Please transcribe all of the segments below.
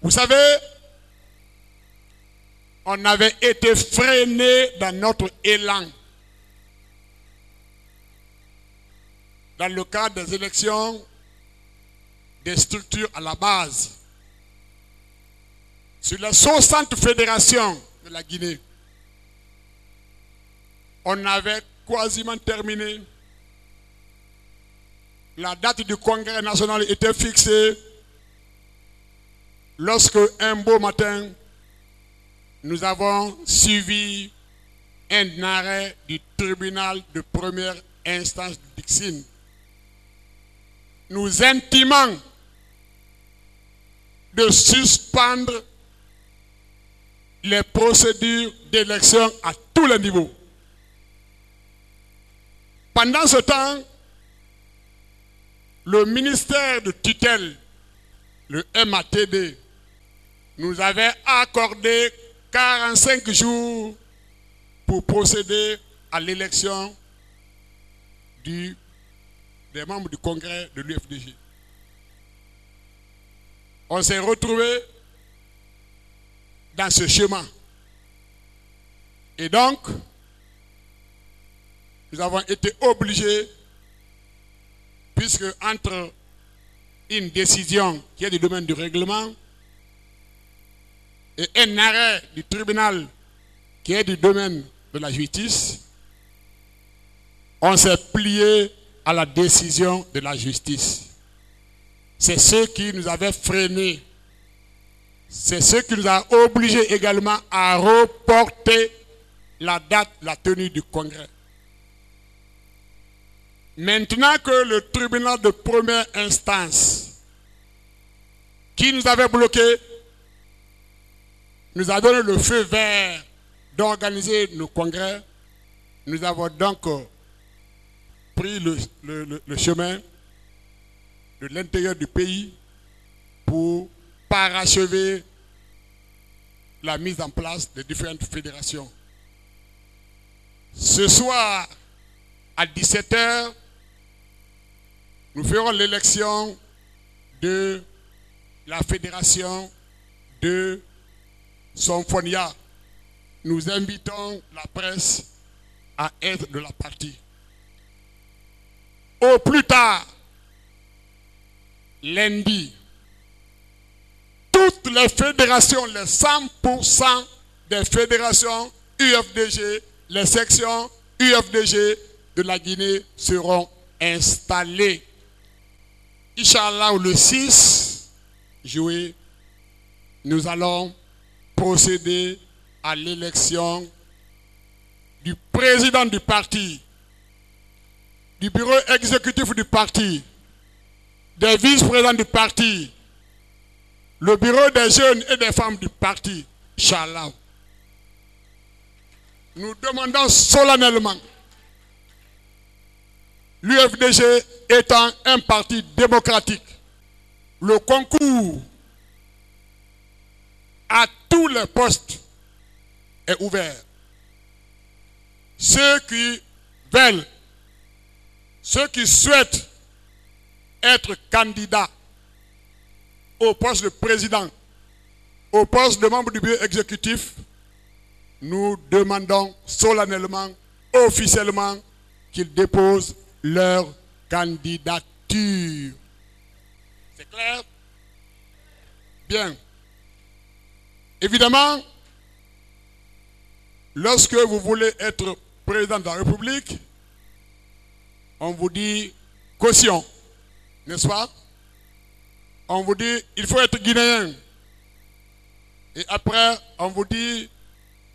Vous savez, on avait été freiné dans notre élan. Dans le cadre des élections des structures à la base. Sur les 60 fédérations de la Guinée, on avait quasiment terminé. La date du congrès national était fixée lorsque un beau matin, nous avons suivi un arrêt du tribunal de première instance de Dixine, nous intimant de suspendre les procédures d'élection à tous les niveaux. Pendant ce temps, le ministère de tutelle, le MATD, nous avait accordé 45 jours pour procéder à l'élection des membres du congrès de l'UFDG. On s'est retrouvés dans ce chemin. Et donc, nous avons été obligés, puisque entre une décision qui est du domaine du règlement et un arrêt du tribunal qui est du domaine de la justice, on s'est plié à la décision de la justice. C'est ce qui nous avait freinés. C'est ce qui nous a obligés également à reporter la date, la tenue du congrès. Maintenant que le tribunal de première instance, qui nous avait bloqués, nous a donné le feu vert d'organiser nos congrès, nous avons donc pris le chemin de l'intérieur du pays pour parachever la mise en place des différentes fédérations. Ce soir, à 17 h, nous ferons l'élection de la fédération de Somphonia. Nous invitons la presse à être de la partie. Au plus tard, lundi, toutes les fédérations, les 100% des fédérations UFDG, les sections UFDG de la Guinée seront installées. Inch'Allah, le 6 juillet, nous allons procéder à l'élection du président du parti, du bureau exécutif du parti, des vice-présidents du parti, le bureau des jeunes et des femmes du parti, Inch'Allah. Nous demandons solennellement, l'UFDG étant un parti démocratique, le concours à tous les postes est ouvert. Ceux qui veulent, ceux qui souhaitent être candidats au poste de président, au poste de membre du bureau exécutif, nous demandons solennellement, officiellement, qu'ils déposent leur candidature. C'est clair? Bien. Évidemment, lorsque vous voulez être président de la République, on vous dit caution, n'est-ce pas? On vous dit il faut être guinéen. Et après, on vous dit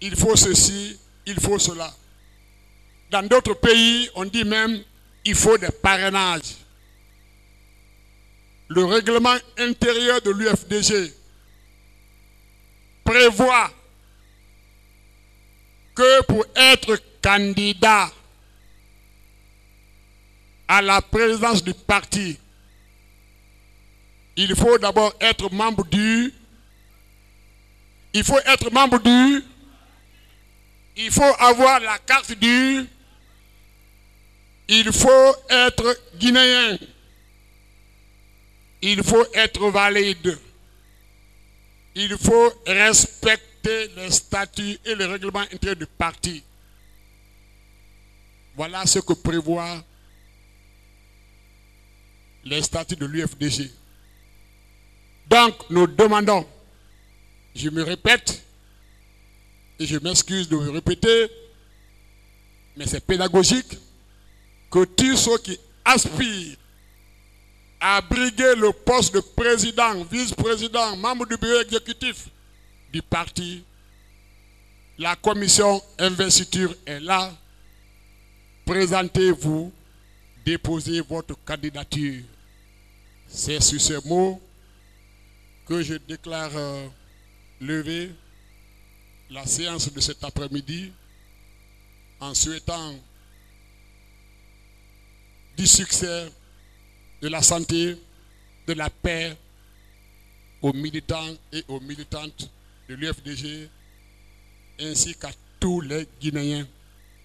il faut ceci, il faut cela. Dans d'autres pays, on dit même il faut des parrainages. Le règlement intérieur de l'UFDG prévoit que pour être candidat à la présidence du parti, il faut d'abord être membre du... Il faut être membre du... Il faut avoir la carte du... Il faut être guinéen. Il faut être valide. il faut respecter les statuts et les règlements intérieurs du parti. Voilà ce que prévoient les statuts de l'UFDG. Donc, nous demandons, je me répète, et je m'excuse de me répéter, mais c'est pédagogique, que tous ceux qui aspirent à briguer le poste de président, vice-président, membre du bureau exécutif du parti, la commission investiture est là. Présentez-vous, déposez votre candidature. C'est sur ces mots que je déclare lever la séance de cet après-midi en souhaitant du succès, de la santé, de la paix aux militants et aux militantes de l'UFDG ainsi qu'à tous les Guinéens.